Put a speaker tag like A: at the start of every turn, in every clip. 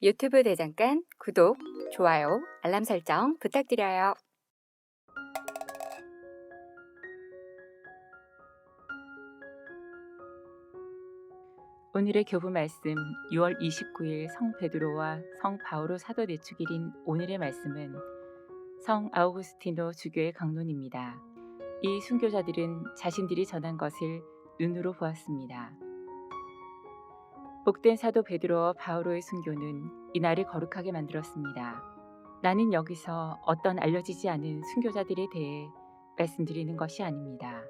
A: 유튜브 대장간 구독, 좋아요, 알람 설정 부탁드려요.
B: 오늘의 교부 말씀 6월 29일 성 베드로와 성 바오로 사도 내축일인 오늘의 말씀은 성 아우구스티노 주교의 강론입니다. 이 순교자들은 자신들이 전한 것을 눈으로 보았습니다. 복된 사도 베드로와 바오로의 순교는 이날을 거룩하게 만들었습니다. 나는 여기서 어떤 알려지지 않은 순교자들에 대해 말씀드리는 것이 아닙니다.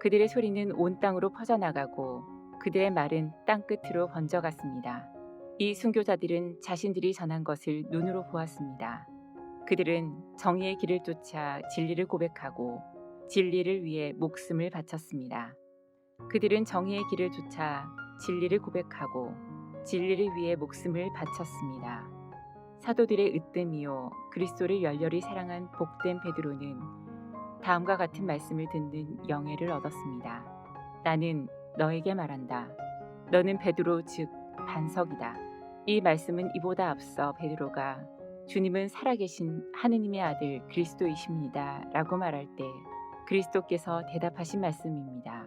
B: 그들의 소리는 온 땅으로 퍼져나가고 그들의 말은 땅끝으로 번져갔습니다. 이 순교자들은 자신들이 전한 것을 눈으로 보았습니다. 그들은 정의의 길을 쫓아 진리를 고백하고 진리를 위해 목숨을 바쳤습니다. 그들은 정의의 길을 쫓아 진리를 고백하고 진리를 위해 목숨을 바쳤습니다. 사도들의 으뜸이요 그리스도를 열렬히 사랑한 복된 베드로는 다음과 같은 말씀을 듣는 영예를 얻었습니다. 나는 너에게 말한다. 너는 베드로 즉 반석이다. 이 말씀은 이보다 앞서 베드로가 주님은 살아계신 하느님의 아들 그리스도이십니다 라고 말할 때 그리스도께서 대답하신 말씀입니다.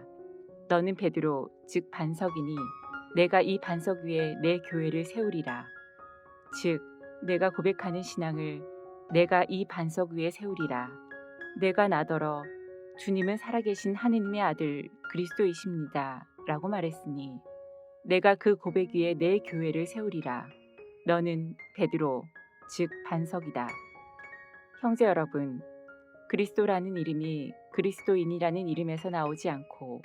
B: 너는 베드로 즉 반석이니 내가 이 반석 위에 내 교회를 세우리라. 즉 내가 고백하는 신앙을 내가 이 반석 위에 세우리라. 내가 나더러 주님은 살아계신 하느님의 아들 그리스도이십니다 라고 말했으니 내가 그 고백 위에 내 교회를 세우리라. 너는 베드로 즉 반석이다. 형제 여러분, 그리스도라는 이름이 그리스도인이라는 이름에서 나오지 않고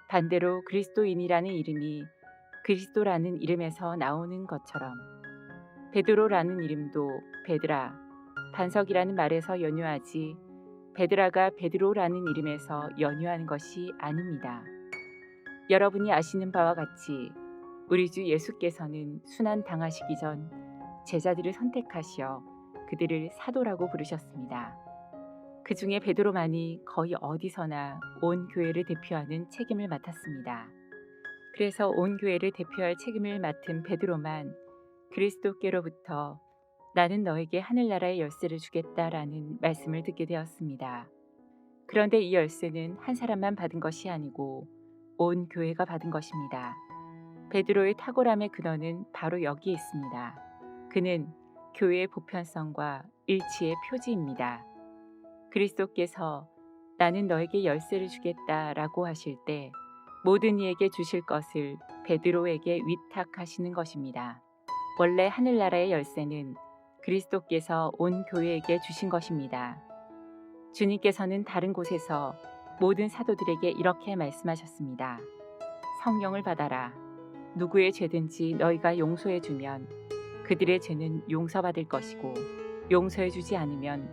B: 반대로 그리스도인이라는 이름이 그리스도라는 이름에서 나오는 것처럼 베드로라는 이름도 베드라, 반석이라는 말에서 연유하지 베드라가 베드로라는 이름에서 연유하는 것이 아닙니다. 여러분이 아시는 바와 같이 우리 주 예수께서는 순환 당하시기 전 제자들을 선택하시어 그들을 사도라고 부르셨습니다. 그 중에 베드로만이 거의 어디서나 온 교회를 대표하는 책임을 맡았습니다. 그래서 온 교회를 대표할 책임을 맡은 베드로만 그리스도께로부터 나는 너에게 하늘나라의 열쇠를 주겠다라는 말씀을 듣게 되었습니다. 그런데 이 열쇠는 한 사람만 받은 것이 아니고 온 교회가 받은 것입니다. 베드로의 탁월함의 근원은 바로 여기에 있습니다. 그는 교회의 보편성과 일치의 표지입니다. 그리스도께서 나는 너에게 열쇠를 주겠다라고 하실 때 모든 이에게 주실 것을 베드로에게 위탁하시는 것입니다. 원래 하늘나라의 열쇠는 그리스도께서 온 교회에게 주신 것입니다. 주님께서는 다른 곳에서 모든 사도들에게 이렇게 말씀하셨습니다. 성령을 받아라. 누구의 죄든지 너희가 용서해 주면 그들의 죄는 용서받을 것이고 용서해 주지 않으면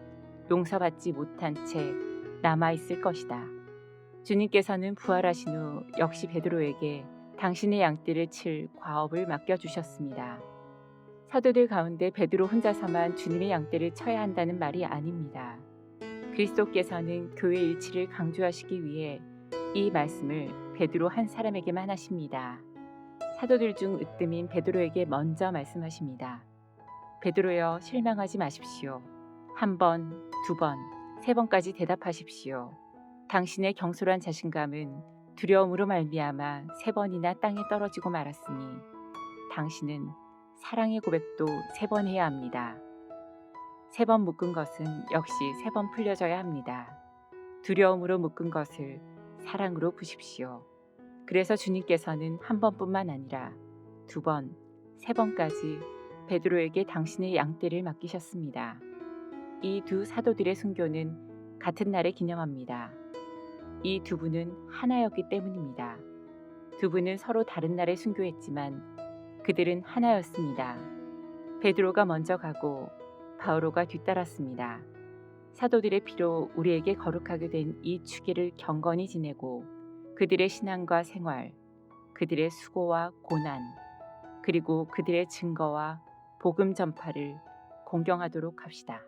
B: 용서받지 못한 채 남아있을 것이다. 주님께서는 부활하신 후 역시 베드로에게 당신의 양떼를 칠 과업을 맡겨주셨습니다. 사도들 가운데 베드로 혼자서만 주님의 양떼를 쳐야 한다는 말이 아닙니다. 그리스도께서는 교회 일치를 강조하시기 위해 이 말씀을 베드로 한 사람에게만 하십니다. 사도들 중 으뜸인 베드로에게 먼저 말씀하십니다. 베드로여 실망하지 마십시오. 한 번, 두 번, 세 번까지 대답하십시오. 당신의 경솔한 자신감은 두려움으로 말미암아 세 번이나 땅에 떨어지고 말았으니 당신은 사랑의 고백도 세 번 해야 합니다. 세 번 묶은 것은 역시 세 번 풀려져야 합니다. 두려움으로 묶은 것을 사랑으로 푸십시오. 그래서 주님께서는 한 번뿐만 아니라 두 번, 세 번까지 베드로에게 당신의 양떼를 맡기셨습니다. 이 두 사도들의 순교는 같은 날에 기념합니다. 이 두 분은 하나였기 때문입니다. 두 분은 서로 다른 날에 순교했지만 그들은 하나였습니다. 베드로가 먼저 가고 바오로가 뒤따랐습니다. 사도들의 피로 우리에게 거룩하게 된 이 추계를 경건히 지내고 그들의 신앙과 생활, 그들의 수고와 고난, 그리고 그들의 증거와 복음 전파를 공경하도록 합시다.